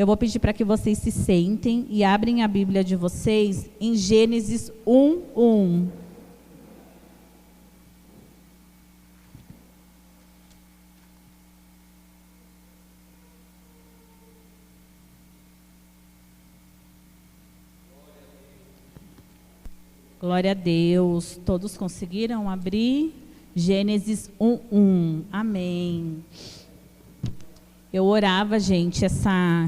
Eu vou pedir para que vocês se sentem e abrem a Bíblia de vocês em Gênesis 1:1. Glória a Deus. Todos conseguiram abrir? Gênesis 1:1. Amém. Eu orava, gente,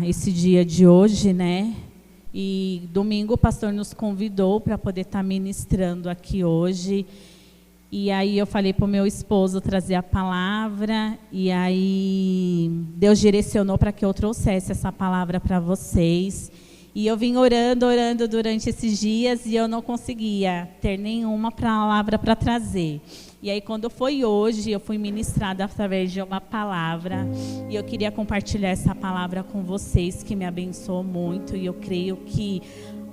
esse dia de hoje, né? E domingo o pastor nos convidou para poder estar ministrando aqui hoje. E aí eu falei para o meu esposo trazer a palavra. E aí Deus direcionou para que eu trouxesse essa palavra para vocês. E eu vim orando durante esses dias e eu não conseguia ter nenhuma palavra para trazer. E aí, quando foi hoje, eu fui ministrada através de uma palavra. E eu queria compartilhar essa palavra com vocês, que me abençoou muito. E eu creio que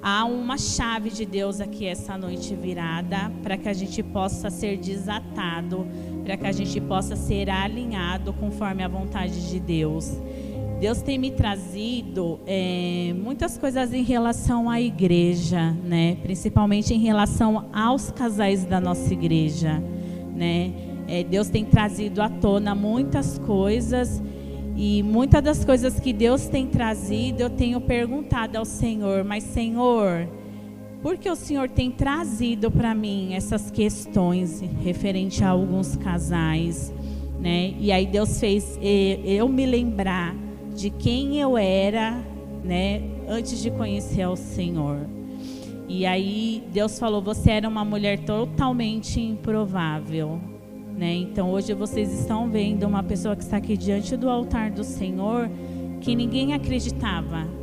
há uma chave de Deus aqui essa noite virada, para que a gente possa ser desatado, para que a gente possa ser alinhado conforme a vontade de Deus. Deus tem me trazido muitas coisas em relação à igreja, né? Principalmente em relação aos casais da nossa igreja, né? Deus tem trazido à tona muitas coisas e muitas das coisas que Deus tem trazido eu tenho perguntado ao Senhor, mas Senhor, por que o Senhor tem trazido para mim essas questões referente a alguns casais, né? E aí Deus fez eu me lembrar de quem eu era, né, antes de conhecer o Senhor. E aí Deus falou, você era uma mulher totalmente improvável, né? Então hoje vocês estão vendo uma pessoa que está aqui diante do altar do Senhor, que ninguém acreditava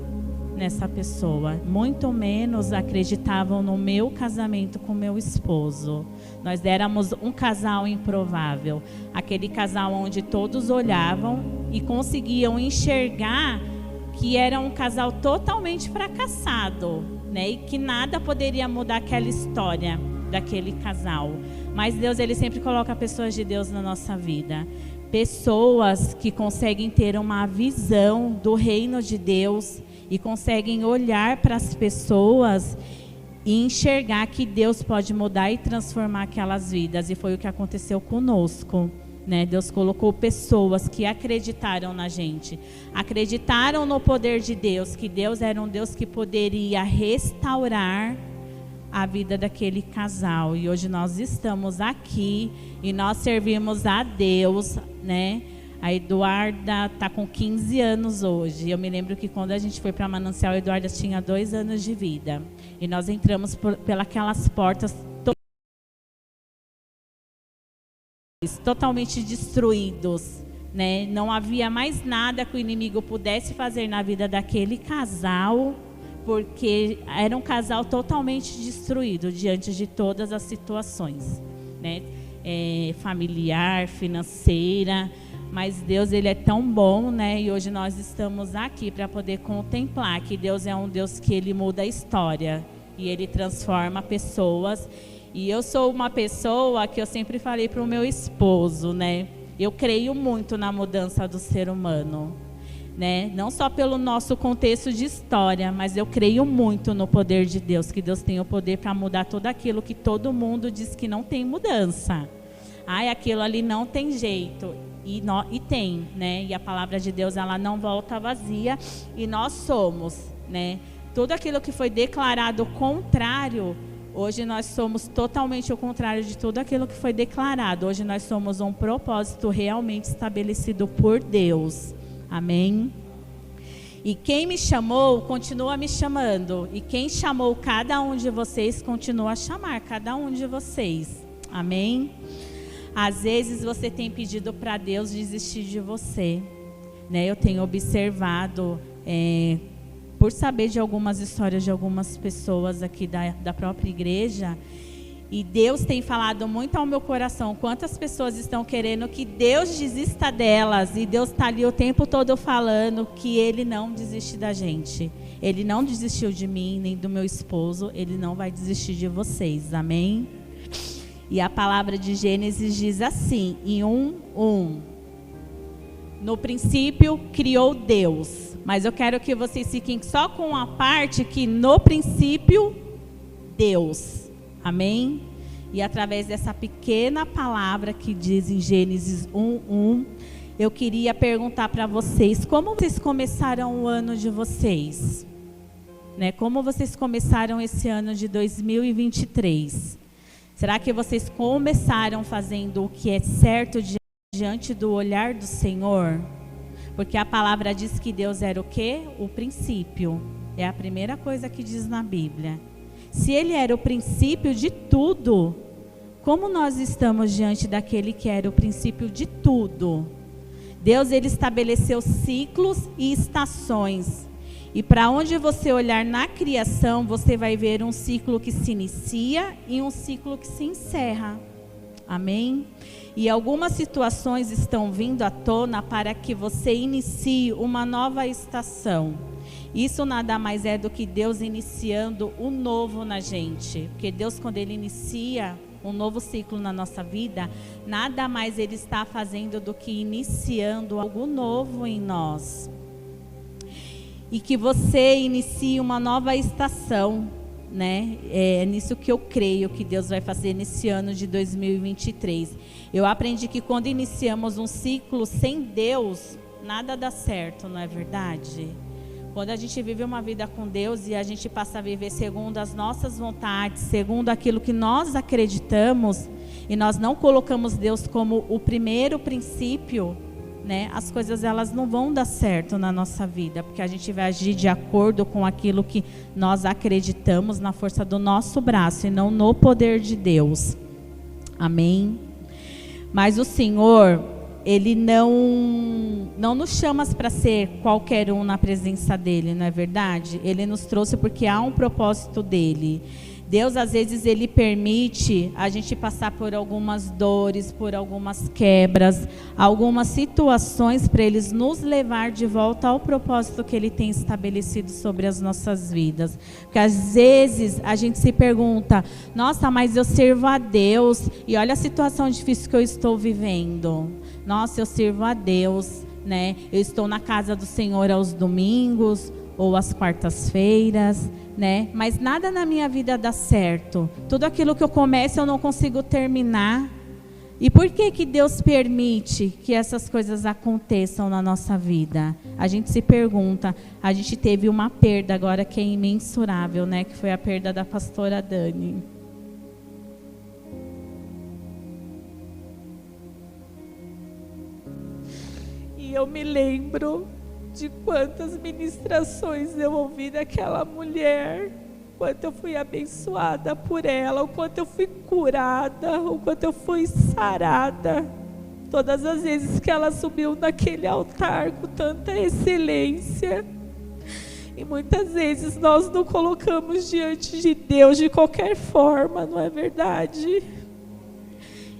nessa pessoa, muito menos acreditavam no meu casamento com meu esposo. Nós éramos um casal improvável, aquele casal onde todos olhavam e conseguiam enxergar que era um casal totalmente fracassado, né? E que nada poderia mudar aquela história daquele casal. Mas Deus, ele sempre coloca pessoas de Deus na nossa vida. Pessoas que conseguem ter uma visão do reino de Deus e conseguem olhar para as pessoas e enxergar que Deus pode mudar e transformar aquelas vidas. E foi o que aconteceu conosco, né? Deus colocou pessoas que acreditaram na gente, acreditaram no poder de Deus, que Deus era um Deus que poderia restaurar a vida daquele casal. E hoje nós estamos aqui e nós servimos a Deus, né? A Eduarda está com 15 anos hoje. Eu me lembro que quando a gente foi para Manancial, a Eduarda tinha 2 anos de vida. E nós entramos pelas portas totalmente destruídos, né? Não havia mais nada que o inimigo pudesse fazer na vida daquele casal, porque era um casal totalmente destruído diante de todas as situações, né? Familiar, financeira. Mas Deus, ele é tão bom, né? E hoje nós estamos aqui para poder contemplar que Deus é um Deus que ele muda a história e ele transforma pessoas. E eu sou uma pessoa que eu sempre falei para o meu esposo, né? Eu creio muito na mudança do ser humano, né? Não só pelo nosso contexto de história, mas eu creio muito no poder de Deus, que Deus tem o poder para mudar tudo aquilo que todo mundo diz que não tem mudança. Ai, aquilo ali não tem jeito. E tem, né? E a palavra de Deus, ela não volta vazia. E nós somos, né? Tudo aquilo que foi declarado contrário, hoje nós somos totalmente o contrário de tudo aquilo que foi declarado. Hoje nós somos um propósito realmente estabelecido por Deus. Amém? E quem me chamou, continua me chamando. E quem chamou cada um de vocês, continua a chamar cada um de vocês. Amém? Às vezes você tem pedido para Deus desistir de você, né? Eu tenho observado, por saber de algumas histórias de algumas pessoas aqui da própria igreja, e Deus tem falado muito ao meu coração, quantas pessoas estão querendo que Deus desista delas, e Deus está ali o tempo todo falando que Ele não desiste da gente. Ele não desistiu de mim, nem do meu esposo, Ele não vai desistir de vocês, amém? E a palavra de Gênesis diz assim, em 1:1. No princípio criou Deus Mas eu quero que vocês fiquem só com a parte que no princípio, Deus. Amém? E através dessa pequena palavra que diz em Gênesis 1:1, eu queria perguntar para vocês, como vocês começaram o ano de vocês? Né? Como vocês começaram esse ano de 2023? Será que vocês começaram fazendo o que é certo diante do olhar do Senhor? Porque a palavra diz que Deus era o quê? O princípio. É a primeira coisa que diz na Bíblia. Se Ele era o princípio de tudo, como nós estamos diante daquele que era o princípio de tudo? Deus, Ele estabeleceu ciclos e estações. E para onde você olhar na criação, você vai ver um ciclo que se inicia e um ciclo que se encerra. Amém? E algumas situações estão vindo à tona para que você inicie uma nova estação. Isso nada mais é do que Deus iniciando o novo na gente. Porque Deus, quando Ele inicia um novo ciclo na nossa vida, nada mais Ele está fazendo do que iniciando algo novo em nós. E que você inicie uma nova estação, né? É nisso que eu creio que Deus vai fazer nesse ano de 2023. Eu aprendi que quando iniciamos um ciclo sem Deus, nada dá certo, não é verdade? Quando a gente vive uma vida com Deus e a gente passa a viver segundo as nossas vontades, segundo aquilo que nós acreditamos, e nós não colocamos Deus como o primeiro princípio, né, as coisas elas não vão dar certo na nossa vida, porque a gente vai agir de acordo com aquilo que nós acreditamos na força do nosso braço e não no poder de Deus. Amém? Mas o Senhor, Ele não nos chama para ser qualquer um na presença dEle, não é verdade? Ele nos trouxe porque há um propósito dEle. Deus, às vezes, Ele permite a gente passar por algumas dores, por algumas quebras, algumas situações para Ele nos levar de volta ao propósito que Ele tem estabelecido sobre as nossas vidas. Porque, às vezes, a gente se pergunta, nossa, mas eu sirvo a Deus, e olha a situação difícil que eu estou vivendo. Nossa, eu sirvo a Deus, né? Eu estou na casa do Senhor aos domingos, ou às quartas-feiras, né? Mas nada na minha vida dá certo. Tudo aquilo que eu começo eu não consigo terminar. E por que que Deus permite que essas coisas aconteçam na nossa vida? A gente se pergunta. A gente teve uma perda agora que é imensurável, né? Que foi a perda da pastora Dani. E eu me lembro de quantas ministrações eu ouvi daquela mulher, quanto eu fui abençoada por ela, o quanto eu fui curada, o quanto eu fui sarada. Todas as vezes que ela subiu naquele altar com tanta excelência. E muitas vezes nós não colocamos diante de Deus de qualquer forma, não é verdade?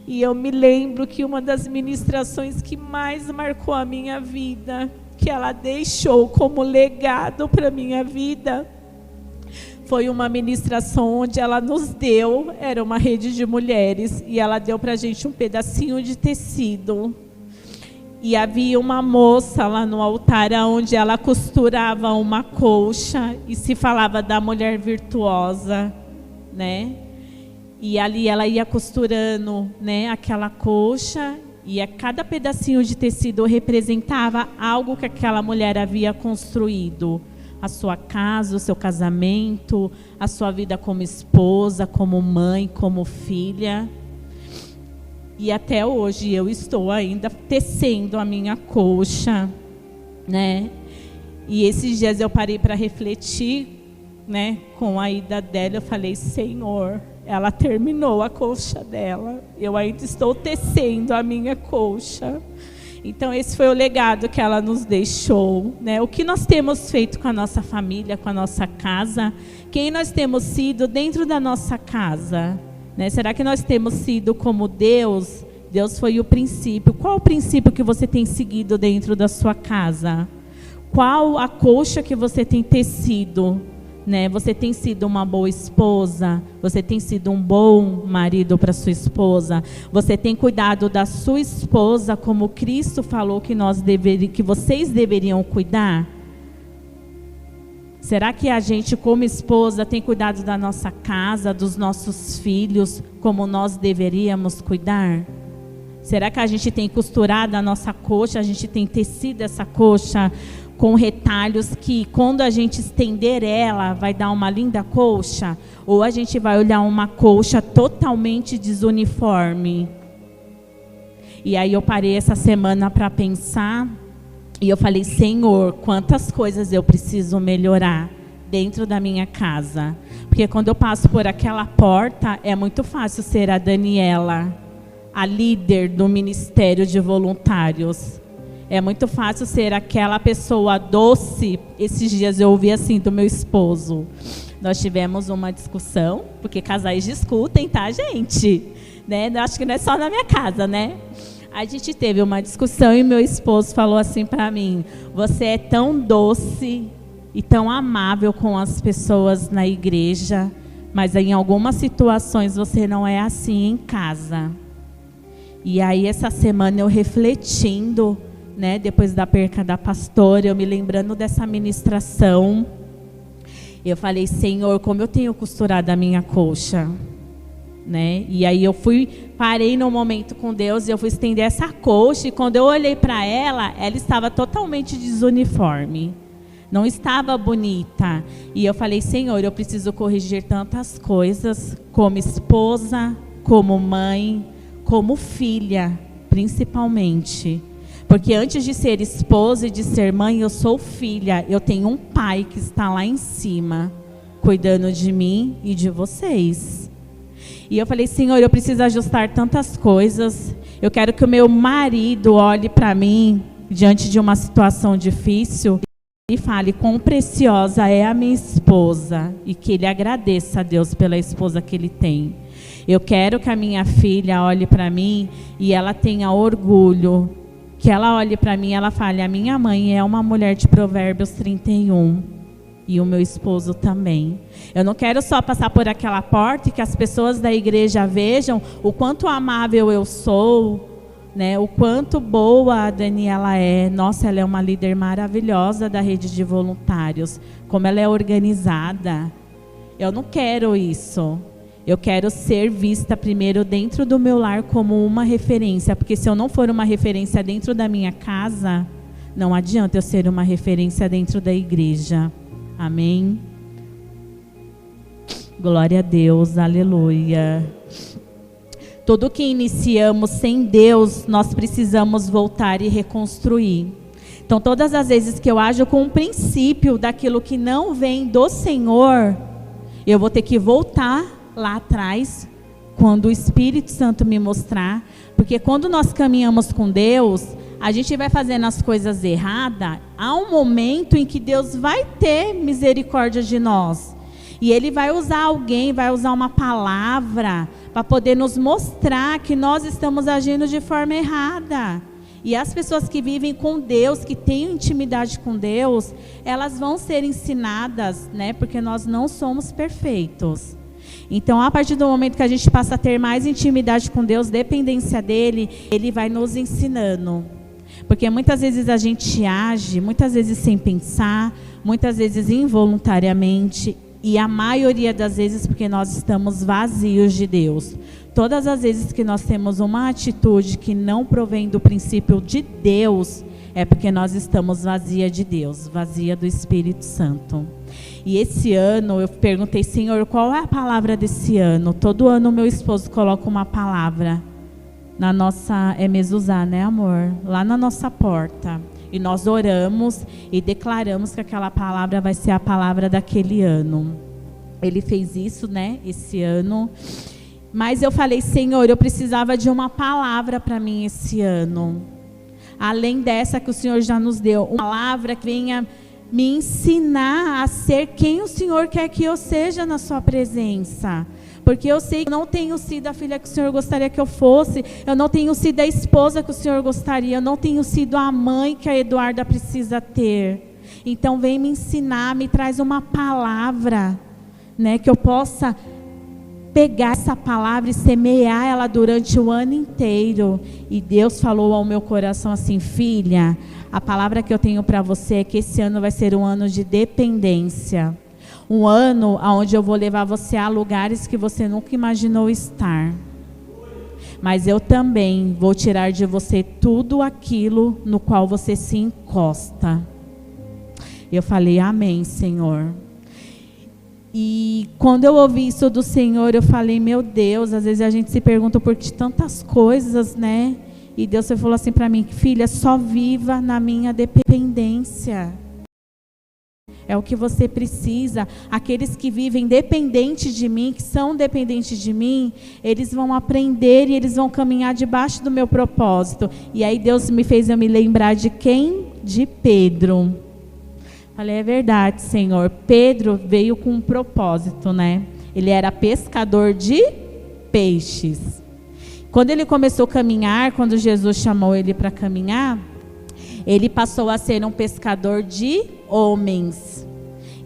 E eu me lembro que uma das ministrações que mais marcou a minha vida, que ela deixou como legado para a minha vida, foi uma ministração onde ela nos deu, era uma rede de mulheres, e ela deu para a gente um pedacinho de tecido. E havia uma moça lá no altar onde ela costurava uma colcha e se falava da mulher virtuosa, né? E ali ela ia costurando, né, aquela colcha, e a cada pedacinho de tecido representava algo que aquela mulher havia construído. A sua casa, o seu casamento, a sua vida como esposa, como mãe, como filha. E até hoje eu estou ainda tecendo a minha colcha, né? E esses dias eu parei para refletir, né, com a ida dela. Eu falei, Senhor, ela terminou a colcha dela, eu ainda estou tecendo a minha colcha. Então esse foi o legado que ela nos deixou, né? O que nós temos feito com a nossa família, com a nossa casa, quem nós temos sido dentro da nossa casa, né? Será que nós temos sido como Deus? Deus foi o princípio. Qual o princípio que você tem seguido dentro da sua casa? Qual a colcha que você tem tecido? Né? Você tem sido uma boa esposa? Você tem sido um bom marido para sua esposa? Você tem cuidado da sua esposa como Cristo falou que vocês deveriam cuidar? Será que a gente, como esposa, tem cuidado da nossa casa, dos nossos filhos, como nós deveríamos cuidar? Será que a gente tem costurado a nossa coxa, a gente tem tecido essa coxa com retalhos que, quando a gente estender ela, vai dar uma linda coxa? Ou a gente vai olhar uma coxa totalmente desuniforme? E aí eu parei essa semana para pensar, e eu falei, Senhor, quantas coisas eu preciso melhorar dentro da minha casa. Porque quando eu passo por aquela porta, é muito fácil ser a Daniela, a líder do Ministério de Voluntários. É muito fácil ser aquela pessoa doce. Esses dias eu ouvi assim do meu esposo. Nós tivemos uma discussão, porque casais discutem, tá, gente? Né? Acho que não é só na minha casa, né? A gente teve uma discussão e meu esposo falou assim para mim, você é tão doce e tão amável com as pessoas na igreja, mas em algumas situações você não é assim em casa. E aí essa semana eu refletindo, né, depois da perca da pastora, eu me lembrando dessa ministração, eu falei, Senhor, como eu tenho costurado a minha coxa, né? E aí eu parei no momento com Deus e eu fui estender essa coxa, e quando eu olhei para ela, ela estava totalmente desuniforme, não estava bonita. E eu falei, Senhor, eu preciso corrigir tantas coisas, como esposa, como mãe, como filha, principalmente. Porque antes de ser esposa e de ser mãe, eu sou filha. Eu tenho um pai que está lá em cima, cuidando de mim e de vocês. E eu falei, Senhor, eu preciso ajustar tantas coisas. Eu quero que o meu marido olhe para mim, diante de uma situação difícil, e fale quão preciosa é a minha esposa. E que ele agradeça a Deus pela esposa que ele tem. Eu quero que a minha filha olhe para mim e ela tenha orgulho. Que ela olhe para mim e ela fale, a minha mãe é uma mulher de Provérbios 31. E o meu esposo também. Eu não quero só passar por aquela porta e que as pessoas da igreja vejam o quanto amável eu sou, né? O quanto boa a Daniela é. Nossa, ela é uma líder maravilhosa da rede de voluntários. Como ela é organizada. Eu não quero isso. Eu quero ser vista primeiro dentro do meu lar como uma referência. Porque se eu não for uma referência dentro da minha casa, não adianta eu ser uma referência dentro da igreja. Amém? Glória a Deus, aleluia. Tudo que iniciamos sem Deus, nós precisamos voltar e reconstruir. Então, todas as vezes que eu ajo com um princípio daquilo que não vem do Senhor, eu vou ter que voltar lá atrás, quando o Espírito Santo me mostrar. Porque quando nós caminhamos com Deus, a gente vai fazendo as coisas erradas, há um momento em que Deus vai ter misericórdia de nós. E Ele vai usar alguém, vai usar uma palavra para poder nos mostrar que nós estamos agindo de forma errada. E as pessoas que vivem com Deus, que têm intimidade com Deus, elas vão ser ensinadas, né? Porque nós não somos perfeitos. Então, a partir do momento que a gente passa a ter mais intimidade com Deus, dependência dEle, Ele vai nos ensinando. Porque muitas vezes a gente age, muitas vezes sem pensar, muitas vezes involuntariamente, e a maioria das vezes porque nós estamos vazios de Deus. Todas as vezes que nós temos uma atitude que não provém do princípio de Deus, é porque nós estamos vazia de Deus, vazia do Espírito Santo. E esse ano eu perguntei, Senhor, qual é a palavra desse ano? Todo ano o meu esposo coloca uma palavra na nossa, é mezuzá, né, amor? Lá na nossa porta. E nós oramos e declaramos que aquela palavra vai ser a palavra daquele ano. Ele fez isso, né, esse ano. Mas eu falei, Senhor, eu precisava de uma palavra para mim esse ano. Além dessa que o Senhor já nos deu. Uma palavra que venha me ensinar a ser quem o Senhor quer que eu seja na sua presença. Porque eu sei que eu não tenho sido a filha que o Senhor gostaria que eu fosse. Eu não tenho sido a esposa que o Senhor gostaria. Eu não tenho sido a mãe que a Eduarda precisa ter. Então vem me ensinar, me traz uma palavra, né, que eu possa pegar essa palavra e semear ela durante o ano inteiro. E Deus falou ao meu coração assim: filha, a palavra que eu tenho para você é que esse ano vai ser um ano de dependência. Um ano onde eu vou levar você a lugares que você nunca imaginou estar. Mas eu também vou tirar de você tudo aquilo no qual você se encosta. Eu falei: amém, Senhor. E quando eu ouvi isso do Senhor, eu falei: meu Deus, às vezes a gente se pergunta por que tantas coisas, né? E Deus falou assim para mim: filha, só viva na minha dependência. É o que você precisa. Aqueles que vivem dependentes de mim, que são dependentes de mim, eles vão aprender e eles vão caminhar debaixo do meu propósito. E aí Deus me fez eu me lembrar de quem? De Pedro. Falei: é verdade, Senhor. Pedro veio com um propósito, né? Ele era pescador de peixes. Quando ele começou a caminhar, quando Jesus chamou ele para caminhar, ele passou a ser um pescador de homens.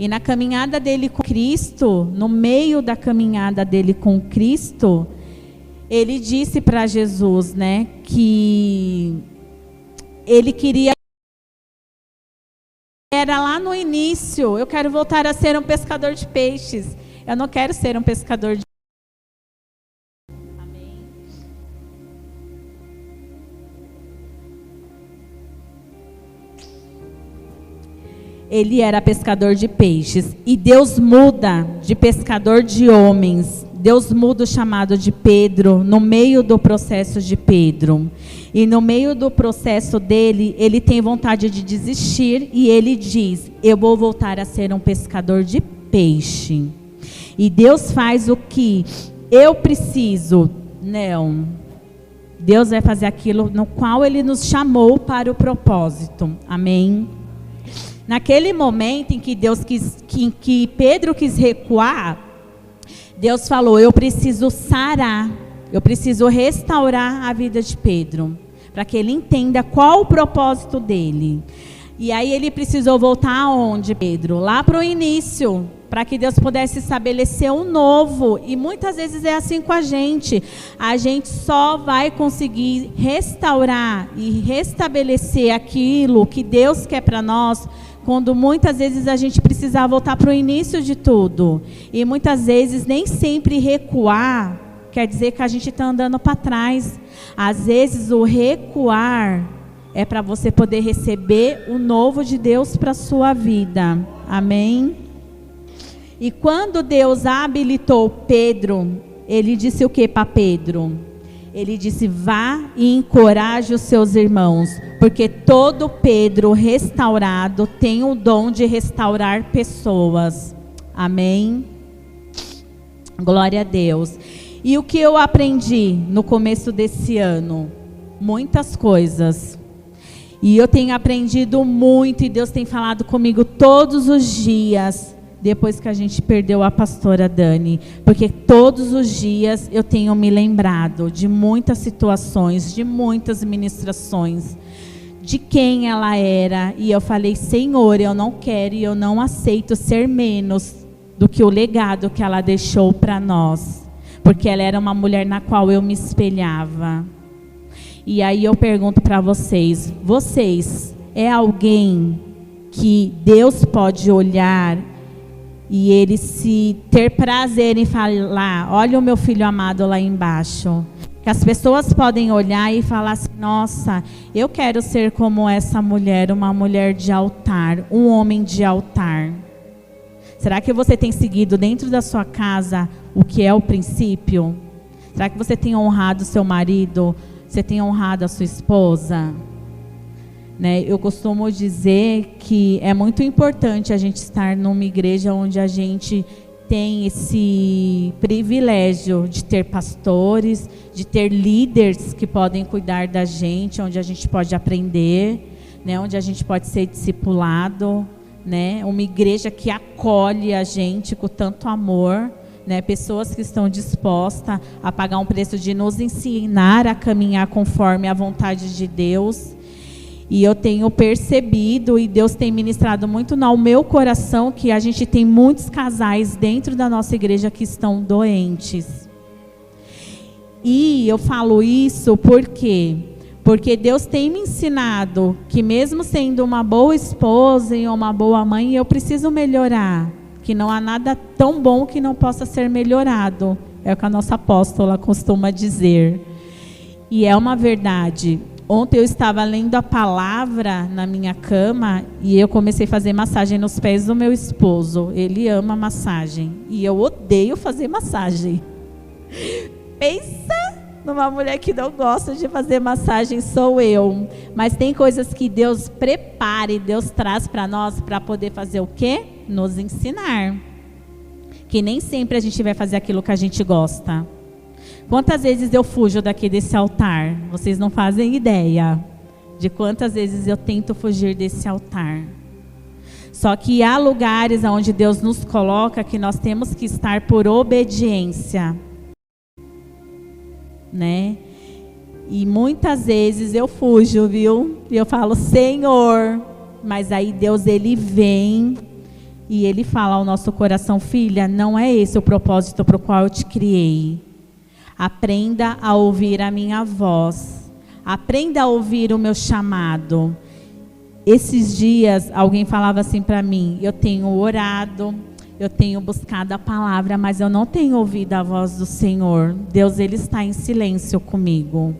E na caminhada dele com Cristo, no meio da caminhada dele com Cristo, ele disse para Jesus, né, que ele queria, era lá no início: eu quero voltar a ser um pescador de peixes. Eu não quero ser um pescador de... Ele era pescador de peixes. E Deus muda de pescador de homens. Deus muda o chamado de Pedro no meio do processo de Pedro. E no meio do processo dele, ele tem vontade de desistir. E ele diz: eu vou voltar a ser um pescador de peixe. E Deus faz o que eu preciso. Não. Deus vai fazer aquilo no qual ele nos chamou para o propósito. Amém? Naquele momento em que que Pedro quis recuar, Deus falou: eu preciso sarar, eu preciso restaurar a vida de Pedro, para que ele entenda qual o propósito dele. E aí ele precisou voltar aonde, Pedro? Lá para o início, para que Deus pudesse estabelecer um novo. E muitas vezes é assim com a gente só vai conseguir restaurar e restabelecer aquilo que Deus quer para nós, quando muitas vezes a gente precisa voltar para o início de tudo. E muitas vezes nem sempre recuar quer dizer que a gente está andando para trás. Às vezes o recuar é para você poder receber o novo de Deus para a sua vida. Amém? E quando Deus habilitou Pedro, ele disse o que para Pedro? Ele disse: vá e encoraje os seus irmãos, porque todo Pedro restaurado tem o dom de restaurar pessoas. Amém? Glória a Deus. E o que eu aprendi no começo desse ano? Muitas coisas. E eu tenho aprendido muito, e Deus tem falado comigo todos os dias, depois que a gente perdeu a pastora Dani, porque todos os dias eu tenho me lembrado de muitas situações, de muitas ministrações, de quem ela era, e eu falei: Senhor, eu não quero e eu não aceito ser menos do que o legado que ela deixou para nós, porque ela era uma mulher na qual eu me espelhava. E aí eu pergunto para vocês: é alguém que Deus pode olhar e ele se ter prazer em falar: olha o meu filho amado lá embaixo? Que as pessoas podem olhar e falar assim: nossa, eu quero ser como essa mulher, uma mulher de altar, um homem de altar. Será que você tem seguido dentro da sua casa o que é o princípio? Será que você tem honrado o seu marido? Você tem honrado a sua esposa? Né? Eu costumo dizer que é muito importante a gente estar numa igreja onde a gente tem esse privilégio de ter pastores, de ter líderes que podem cuidar da gente, onde a gente pode aprender, né? Onde a gente pode ser discipulado, né? Uma igreja que acolhe a gente com tanto amor, né? Pessoas que estão dispostas a pagar um preço de nos ensinar a caminhar conforme a vontade de Deus. E eu tenho percebido, e Deus tem ministrado muito no meu coração, que a gente tem muitos casais dentro da nossa igreja que estão doentes. E eu falo isso porque Deus tem me ensinado que mesmo sendo uma boa esposa e uma boa mãe, eu preciso melhorar. Que não há nada tão bom que não possa ser melhorado. É o que a nossa apóstola costuma dizer. E é uma verdade. Ontem eu estava lendo a palavra na minha cama e eu comecei a fazer massagem nos pés do meu esposo. Ele ama massagem e eu odeio fazer massagem. Pensa numa mulher que não gosta de fazer massagem, sou eu. Mas tem coisas que Deus prepara e Deus traz para nós para poder fazer o quê? Nos ensinar. Que nem sempre a gente vai fazer aquilo que a gente gosta. Quantas vezes eu fujo daqui desse altar? Vocês não fazem ideia de quantas vezes eu tento fugir desse altar. Só que há lugares onde Deus nos coloca que nós temos que estar por obediência, né? E muitas vezes eu fujo, viu? E eu falo, Senhor, mas aí Deus, Ele vem e Ele fala ao nosso coração, filha, não é esse o propósito para o qual eu te criei. Aprenda a ouvir a minha voz. Aprenda a ouvir o meu chamado. Esses dias, alguém falava assim para mim, eu tenho orado, eu tenho buscado a palavra, mas eu não tenho ouvido a voz do Senhor. Deus, Ele está em silêncio comigo.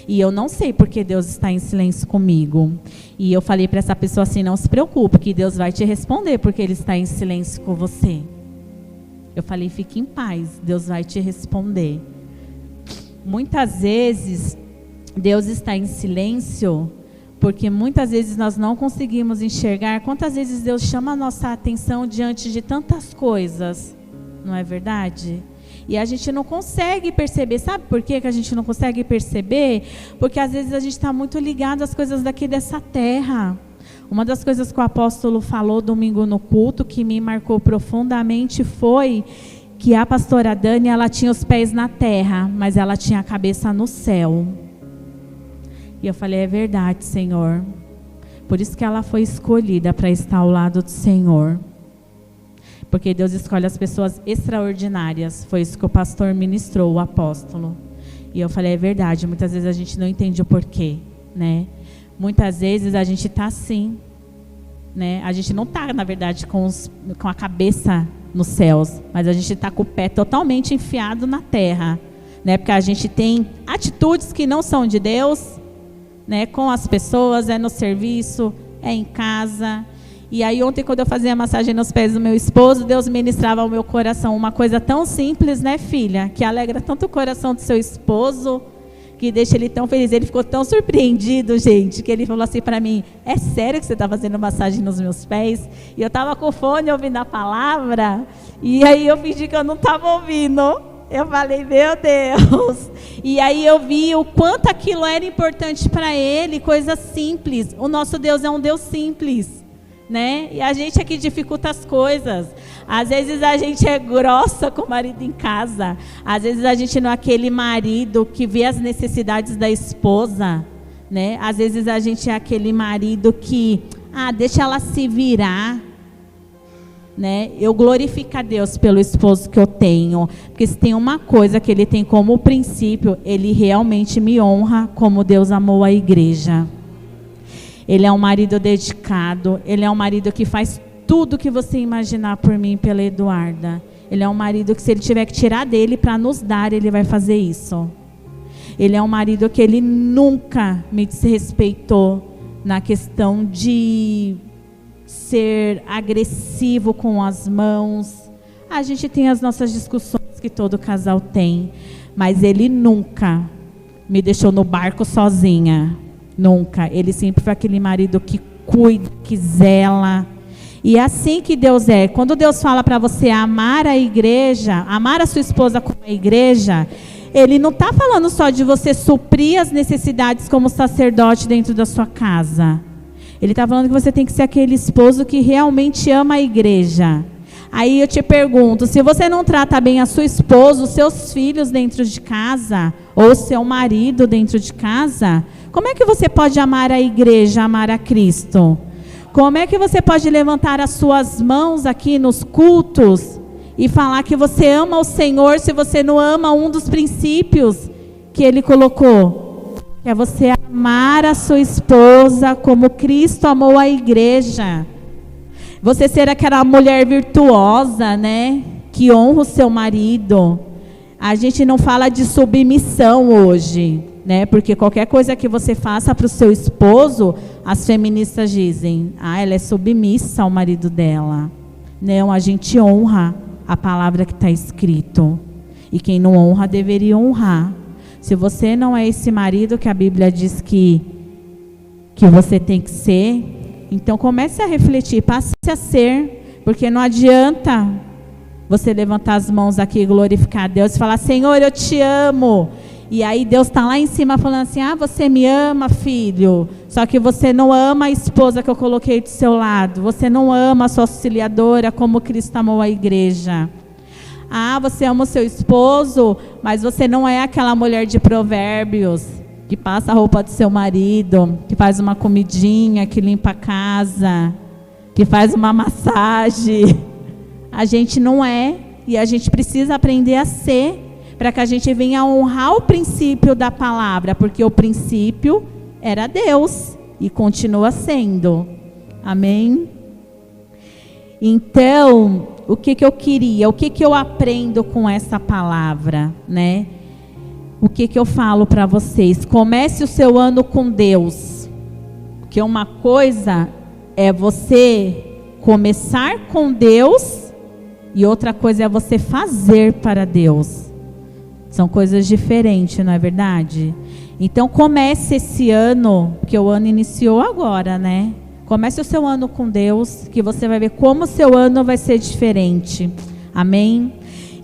E eu não sei porque Deus está em silêncio comigo. E eu falei para essa pessoa assim, não se preocupe, que Deus vai te responder porque Ele está em silêncio com você. Eu falei, fique em paz, Deus vai te responder. Muitas vezes, Deus está em silêncio, porque muitas vezes nós não conseguimos enxergar. Quantas vezes Deus chama a nossa atenção diante de tantas coisas, não é verdade? E a gente não consegue perceber. Sabe por que a gente não consegue perceber? Porque às vezes a gente está muito ligado às coisas daqui dessa terra. Uma das coisas que o apóstolo falou domingo no culto, que me marcou profundamente, foi que a pastora Dani, ela tinha os pés na terra, mas ela tinha a cabeça no céu. E eu falei, é verdade, Senhor. Por isso que ela foi escolhida para estar ao lado do Senhor. Porque Deus escolhe as pessoas extraordinárias. Foi isso que o pastor ministrou, o apóstolo. E eu falei, é verdade, muitas vezes a gente não entende o porquê, né? Muitas vezes a gente está assim, né? A gente não está, na verdade, com a cabeça nos céus, mas a gente está com o pé totalmente enfiado na terra, né? Porque a gente tem atitudes que não são de Deus, né? Com as pessoas, é no serviço, é em casa. E aí ontem, quando eu fazia a massagem nos pés do meu esposo, Deus ministrava ao meu coração uma coisa tão simples, né, filha? Que alegra tanto o coração do seu esposo, que deixa ele tão feliz. Ele ficou tão surpreendido, gente, que ele falou assim para mim, é sério que você está fazendo massagem nos meus pés? E eu estava com o fone ouvindo a palavra, e aí eu fingi que eu não estava ouvindo. Eu falei, meu Deus. E aí eu vi o quanto aquilo era importante para ele, coisa simples. O nosso Deus é um Deus simples, né? E a gente é que dificulta as coisas. Às vezes a gente é grossa com o marido em casa. Às vezes a gente não é aquele marido que vê as necessidades da esposa, né? Às vezes a gente é aquele marido que, deixa ela se virar, né? Eu glorifico a Deus pelo esposo que eu tenho, porque se tem uma coisa que ele tem como princípio, ele realmente me honra como Deus amou a igreja. Ele é um marido dedicado, ele é um marido que faz tudo que você imaginar por mim e pela Eduarda. Ele é um marido que, se ele tiver que tirar dele para nos dar, ele vai fazer isso. Ele é um marido que ele nunca me desrespeitou na questão de ser agressivo com as mãos. A gente tem as nossas discussões que todo casal tem, mas ele nunca me deixou no barco sozinha. Nunca. Ele sempre foi aquele marido que cuida, que zela. E é assim que Deus é. Quando Deus fala para você amar a igreja, amar a sua esposa como a igreja, Ele não está falando só de você suprir as necessidades como sacerdote dentro da sua casa. Ele está falando que você tem que ser aquele esposo que realmente ama a igreja. Aí eu te pergunto, se você não trata bem a sua esposa, os seus filhos dentro de casa, ou seu marido dentro de casa, como é que você pode amar a igreja, amar a Cristo? Como é que você pode levantar as suas mãos aqui nos cultos e falar que você ama o Senhor se você não ama um dos princípios que Ele colocou? Que é você amar a sua esposa como Cristo amou a igreja. Você ser aquela mulher virtuosa, né? Que honra o seu marido. A gente não fala de submissão hoje, né? Porque qualquer coisa que você faça para o seu esposo, as feministas dizem, ela é submissa ao marido dela. Não, a gente honra a palavra que está escrito. E quem não honra, deveria honrar. Se você não é esse marido que a Bíblia diz que você tem que ser, então comece a refletir, passe a ser, porque não adianta você levantar as mãos aqui e glorificar a Deus e falar, Senhor, eu te amo. E aí Deus está lá em cima falando assim, você me ama, filho, só que você não ama a esposa que eu coloquei do seu lado, você não ama a sua auxiliadora como Cristo amou a igreja. Você ama o seu esposo, mas você não é aquela mulher de provérbios, que passa a roupa do seu marido, que faz uma comidinha, que limpa a casa, que faz uma massagem. A gente não é, e a gente precisa aprender a ser, para que a gente venha honrar o princípio da palavra, porque o princípio era Deus, e continua sendo. Amém? Então, o que eu queria, o que eu aprendo com essa palavra, né? O que eu falo para vocês? Comece o seu ano com Deus. Porque uma coisa é você começar com Deus e outra coisa é você fazer para Deus. São coisas diferentes, não é verdade? Então comece esse ano, porque o ano iniciou agora, né? Comece o seu ano com Deus, que você vai ver como o seu ano vai ser diferente. Amém?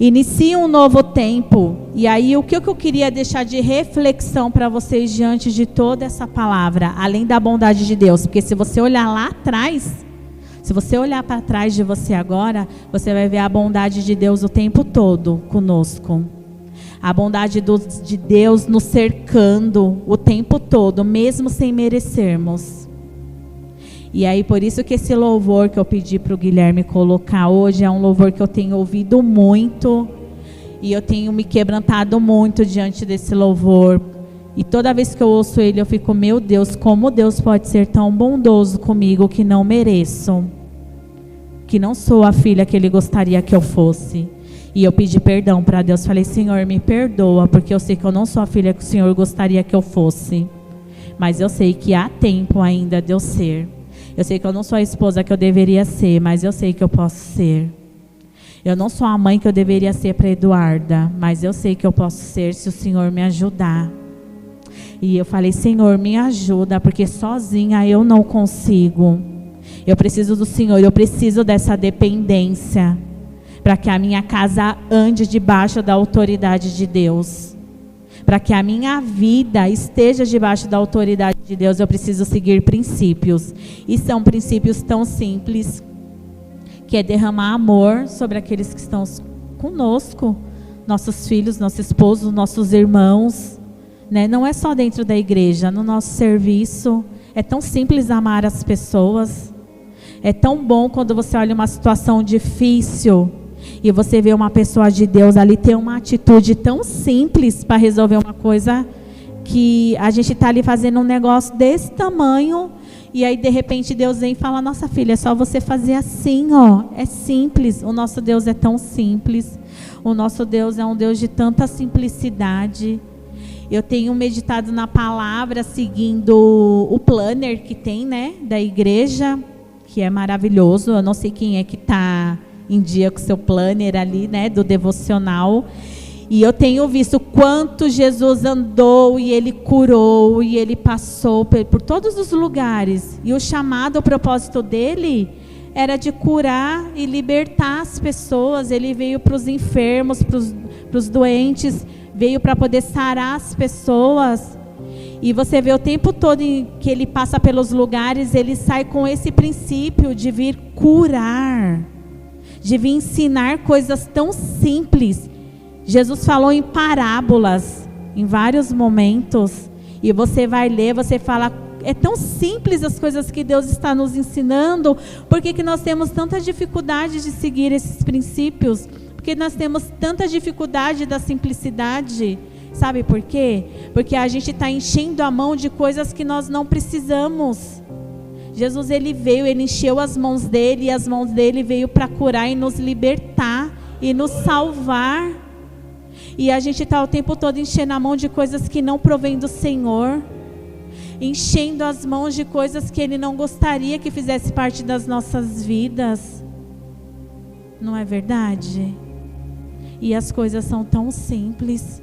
Inicie um novo tempo. E aí, o que eu queria deixar de reflexão para vocês diante de toda essa palavra, além da bondade de Deus? Porque se você olhar lá atrás, se você olhar para trás de você agora, você vai ver a bondade de Deus o tempo todo conosco. A bondade de Deus nos cercando o tempo todo, mesmo sem merecermos. E aí, por isso que esse louvor que eu pedi para o Guilherme colocar hoje é um louvor que eu tenho ouvido muito. E eu tenho me quebrantado muito diante desse louvor. E toda vez que eu ouço ele, eu fico, meu Deus, como Deus pode ser tão bondoso comigo que não mereço. Que não sou a filha que Ele gostaria que eu fosse. E eu pedi perdão para Deus. Falei, Senhor, me perdoa, porque eu sei que eu não sou a filha que o Senhor gostaria que eu fosse. Mas eu sei que há tempo ainda de eu ser. Eu sei que eu não sou a esposa que eu deveria ser, mas eu sei que eu posso ser. Eu não sou a mãe que eu deveria ser para Eduarda, mas eu sei que eu posso ser se o Senhor me ajudar. E eu falei, Senhor, me ajuda, porque sozinha eu não consigo. Eu preciso do Senhor, eu preciso dessa dependência, para que a minha casa ande debaixo da autoridade de Deus. Para que a minha vida esteja debaixo da autoridade de Deus, eu preciso seguir princípios. E são princípios tão simples, que é derramar amor sobre aqueles que estão conosco, nossos filhos, nosso esposo, nossos irmãos, né? Não é só dentro da igreja, no nosso serviço. É tão simples amar as pessoas. É tão bom quando você olha uma situação difícil e você vê uma pessoa de Deus ali ter uma atitude tão simples para resolver uma coisa que a gente está ali fazendo um negócio desse tamanho e aí de repente Deus vem e fala, nossa filha, é só você fazer assim, ó. É simples, o nosso Deus é tão simples, o nosso Deus é um Deus de tanta simplicidade. Eu tenho meditado na palavra seguindo o planner que tem, né, da igreja, que é maravilhoso. Eu não sei quem é que está em dia com o seu planner ali, né, do devocional. E eu tenho visto quanto Jesus andou e Ele curou e Ele passou por todos os lugares. E o chamado, o propósito dele era de curar e libertar as pessoas. Ele veio para os enfermos, para os doentes, veio para poder sarar as pessoas. E você vê o tempo todo que Ele passa pelos lugares, Ele sai com esse princípio de vir curar, de vir ensinar coisas tão simples. Jesus falou em parábolas. em vários momentos, e você vai ler, você fala, é tão simples as coisas que Deus está nos ensinando, por que nós temos tanta dificuldade de seguir esses princípios? Porque nós temos tanta dificuldade da simplicidade. Sabe por quê? Porque a gente está enchendo a mão de coisas que nós não precisamos. Jesus, ele veio, ele encheu as mãos dele, e as mãos dele veio para curar e nos libertar e nos salvar. E a gente está o tempo todo enchendo a mão de coisas que não provém do Senhor, enchendo as mãos de coisas que ele não gostaria que fizesse parte das nossas vidas. Não é verdade? E as coisas são tão simples.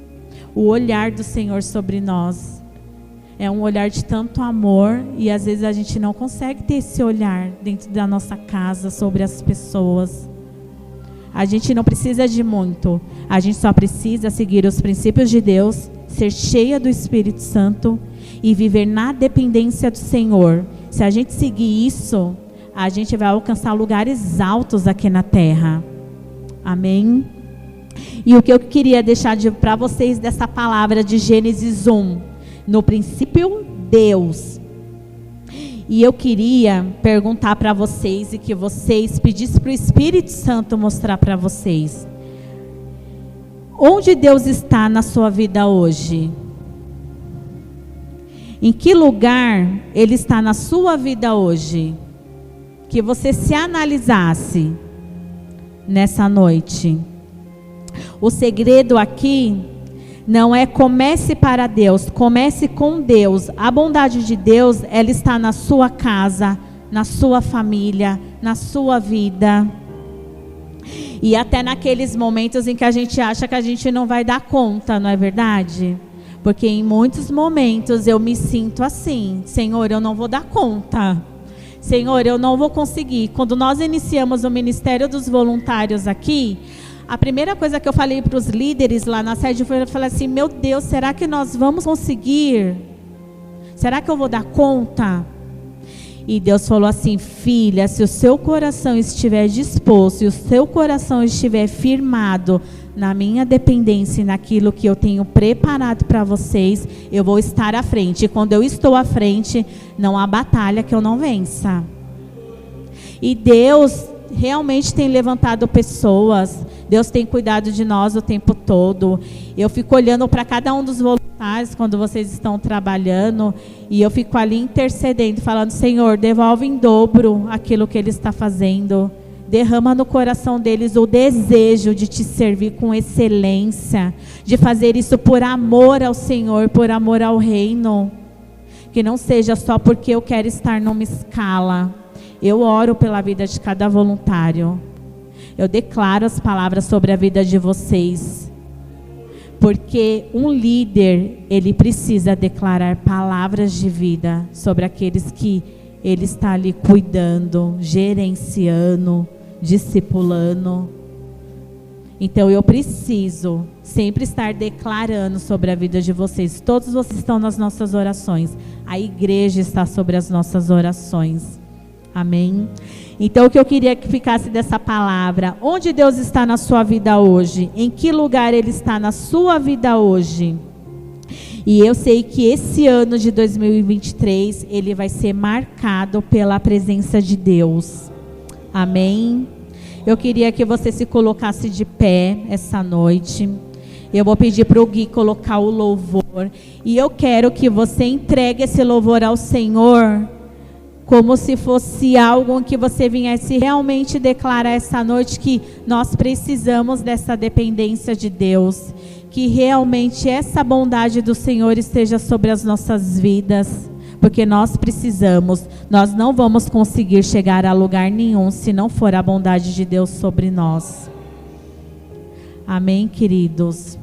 O olhar do Senhor sobre nós é um olhar de tanto amor, e às vezes a gente não consegue ter esse olhar dentro da nossa casa sobre as pessoas. A gente não precisa de muito, a gente só precisa seguir os princípios de Deus, ser cheia do Espírito Santo e viver na dependência do Senhor. Se a gente seguir isso, a gente vai alcançar lugares altos aqui na terra. Amém? E o que eu queria deixar para vocês dessa palavra de Gênesis 1, no princípio, Deus. E eu queria perguntar para vocês, e que vocês pedissem para o Espírito Santo mostrar para vocês. Onde Deus está na sua vida hoje? Em que lugar Ele está na sua vida hoje? Que você se analisasse nessa noite. O segredo aqui não é comece para Deus, comece com Deus. A bondade de Deus, ela está na sua casa, na sua família, na sua vida. E até naqueles momentos em que a gente acha que a gente não vai dar conta, não é verdade? Porque em muitos momentos eu me sinto assim, Senhor, eu não vou dar conta. Senhor, eu não vou conseguir. Quando nós iniciamos o Ministério dos Voluntários aqui, a primeira coisa que eu falei para os líderes lá na sede foi, eu falei assim, meu Deus, será que nós vamos conseguir? Será que eu vou dar conta? E Deus falou assim, filha, se o seu coração estiver disposto, e o seu coração estiver firmado na minha dependência e naquilo que eu tenho preparado para vocês, eu vou estar à frente. E quando eu estou à frente, não há batalha que eu não vença. E Deus realmente tem levantado pessoas. Deus tem cuidado de nós o tempo todo. Eu fico olhando para cada um dos voluntários quando vocês estão trabalhando, e eu fico ali intercedendo, falando, Senhor, devolve em dobro aquilo que Ele está fazendo. Derrama no coração deles o desejo de te servir com excelência, de fazer isso por amor ao Senhor, por amor ao reino. Que não seja só porque eu quero estar numa escala. Eu oro pela vida de cada voluntário. Eu declaro as palavras sobre a vida de vocês. Porque um líder, ele precisa declarar palavras de vida sobre aqueles que ele está ali cuidando, gerenciando, discipulando. Então eu preciso sempre estar declarando sobre a vida de vocês. Todos vocês estão nas nossas orações. A igreja está sobre as nossas orações. Amém? Então o que eu queria que ficasse dessa palavra, onde Deus está na sua vida hoje? Em que lugar Ele está na sua vida hoje? E eu sei que esse ano de 2023, ele vai ser marcado pela presença de Deus. Amém? Eu queria que você se colocasse de pé essa noite. Eu vou pedir para o Gui colocar o louvor. E eu quero que você entregue esse louvor ao Senhor, como se fosse algo que você viesse realmente declarar essa noite, que nós precisamos dessa dependência de Deus. Que realmente essa bondade do Senhor esteja sobre as nossas vidas. Porque nós precisamos. Nós não vamos conseguir chegar a lugar nenhum se não for a bondade de Deus sobre nós. Amém, queridos?